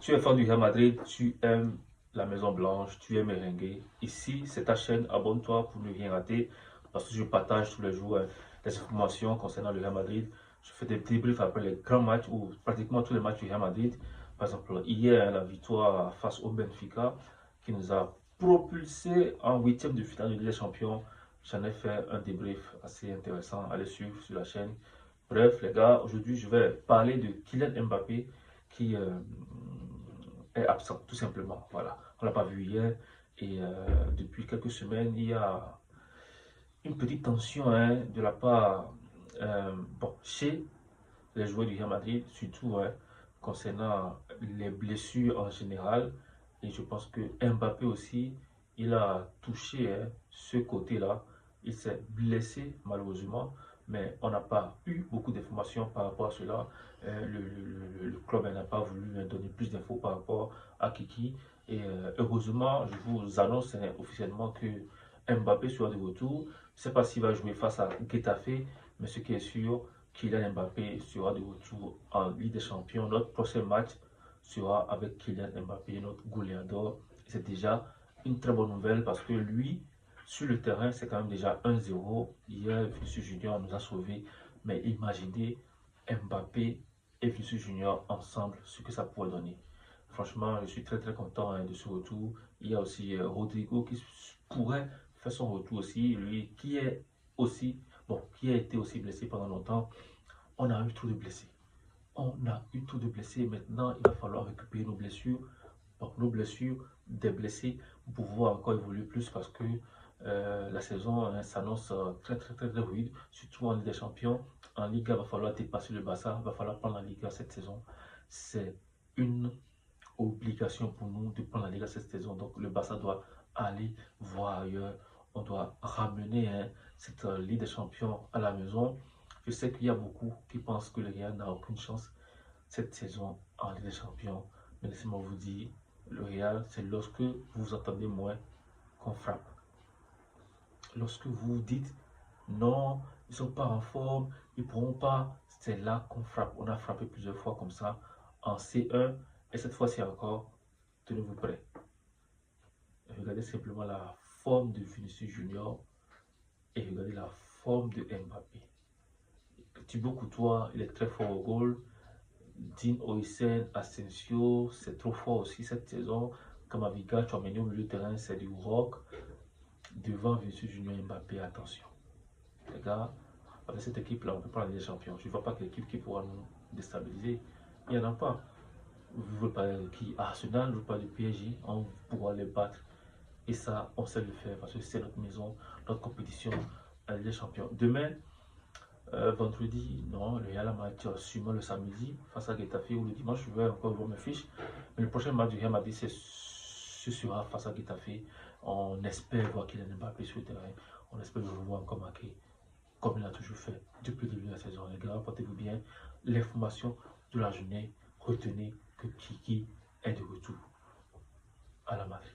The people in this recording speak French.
Tu es fan du Real Madrid, tu aimes la Maison Blanche, tu aimes merengue. Ici, c'est ta chaîne, abonne-toi pour ne rien rater parce que je partage tous les jours des informations concernant le Real Madrid. Je fais des débriefs après les grands matchs ou pratiquement tous les matchs du Real Madrid. Par exemple, hier, la victoire face au Benfica qui nous a propulsé en huitième de finale de Ligue des Champions. J'en ai fait un débrief assez intéressant. Allez suivre sur la chaîne. Bref, les gars, aujourd'hui, je vais parler de Kylian Mbappé qui est absent, tout simplement. Voilà, on l'a pas vu hier et depuis quelques semaines, il y a une petite tension de la part bon, chez les joueurs du Real Madrid, surtout concernant les blessures en général. Et je pense que Mbappé aussi, il a touché ce côté-là. Il s'est blessé malheureusement, mais on n'a pas eu beaucoup d'informations par rapport à cela. Le club n'a pas voulu donner plus d'infos par rapport à Kiki. Et heureusement, je vous annonce officiellement que Mbappé sera de retour. Je ne sais pas s'il va jouer face à Getafe, mais ce qui est sûr, Kylian Mbappé sera de retour en Ligue des Champions. Notre prochain match sera avec Kylian Mbappé, notre goleador. C'est déjà une très bonne nouvelle parce que lui, sur le terrain, c'est quand même déjà 1-0. Hier, Vinicius Junior nous a sauvés. Mais imaginez Mbappé et Vinicius Junior ensemble, ce que ça pourrait donner. Franchement, je suis très très content de ce retour. Il y a aussi Rodrigo qui pourrait faire son retour aussi, lui qui est aussi, bon, qui a été aussi blessé pendant longtemps. On a eu trop de blessés. On a eu trop de blessés. Maintenant, il va falloir récupérer nos blessures. Donc, nos blessures, des blessés, pour pouvoir encore évoluer plus parce que la saison s'annonce très, très, très, très rude, surtout en Ligue des Champions. En Liga, il va falloir dépasser le Barça. Il va falloir prendre la Liga cette saison. C'est une obligation pour nous de prendre la Liga cette saison. Donc, le Barça doit aller voir ailleurs. On doit ramener cette Ligue des Champions à la maison. Je sais qu'il y a beaucoup qui pensent que le Real n'a aucune chance cette saison en Ligue des Champions. Mais laissez-moi vous dire, le Real, c'est lorsque vous vous attendez moins qu'on frappe. Lorsque vous vous dites, non, ils ne sont pas en forme, ils ne pourront pas, c'est là qu'on frappe. On a frappé plusieurs fois comme ça en C1 et cette fois-ci encore, tenez-vous prêts. Regardez simplement la forme de Vinicius Junior et regardez la forme de Mbappé. Thibaut Courtois, il est très fort au goal. Dean Oysen, Asensio, c'est trop fort aussi cette saison. Kamavinga, Tchouaméni au milieu de terrain, c'est du rock. Devant Vinicius Junior et Mbappé, attention. Les gars, avec cette équipe-là, on peut prendre les champions. Je ne vois pas quelle équipe qui pourra nous déstabiliser. Il n'y en a pas. Vous voulez parler de qui? Arsenal, vous parlez du PSG, on pourra les battre. Et ça, on sait le faire parce que c'est notre maison, notre compétition, les champions. Demain, vendredi, non, le Real Madrid sûrement le samedi face à Getafe ou le dimanche, je vais encore voir mes fiches. Mais le prochain match du Real Madrid, ce sera face à Getafe. On espère voir Kylian Mbappé sur le terrain. On espère le revoir encore marqué comme il a toujours fait depuis le début de la saison. Les gars, portez-vous bien. L'information de la journée, retenez que Kiki est de retour à la Madrid.